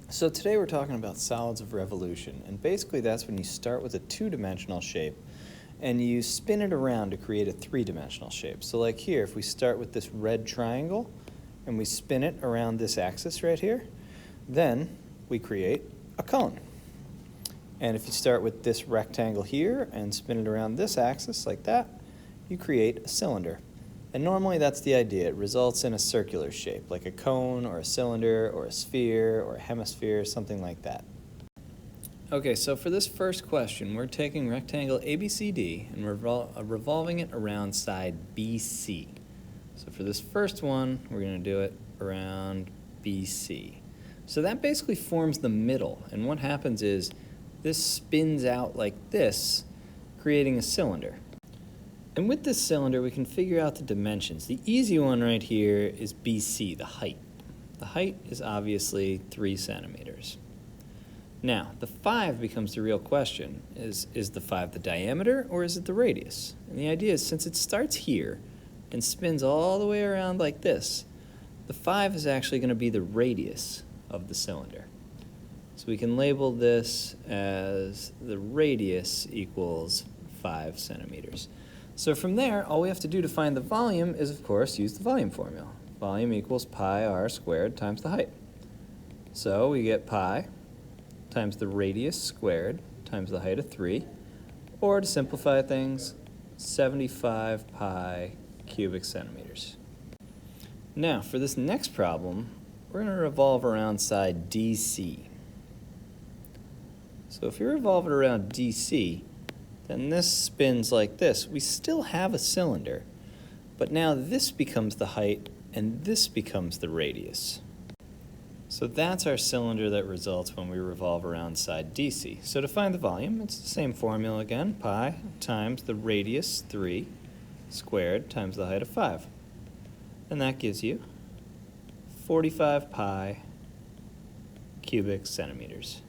So today we're talking about solids of revolution, and basically that's when you start with a two-dimensional shape and you spin it around to create a three-dimensional shape. So like here, if we start with this red triangle and we spin it around this axis right here, then we create a cone. And if you start with this rectangle here and spin it around this axis like that, you create a cylinder. And normally that's the idea. It results in a circular shape, like a cone or a cylinder or a sphere or a hemisphere, something like that. Okay, so for this first question, we're taking rectangle ABCD and revolving it around side BC. So for this first one, we're going to do it around BC. So that basically forms the middle, and what happens is this spins out like this, creating a cylinder. And with this cylinder, we can figure out the dimensions. The easy one right here is BC, the height. The height is obviously 3 centimeters. Now, the 5 becomes the real question. Is the 5 the diameter or is it the radius? And the idea is since it starts here and spins all the way around like this, the 5 is actually going to be the radius of the cylinder. So we can label this as the radius equals 5 centimeters. So from there, all we have to do to find the volume is, of course, use the volume formula. Volume equals pi r squared times the height. So we get pi times the radius squared times the height of 3, or to simplify things, 75 pi cubic centimeters. Now, for this next problem, we're going to revolve around side DC. So if you revolve it around DC, then this spins like this. We still have a cylinder, but now this becomes the height and this becomes the radius. So that's our cylinder that results when we revolve around side DC. So to find the volume, it's the same formula again, pi times the radius 3 squared times the height of 5. And that gives you 45 pi cubic centimeters.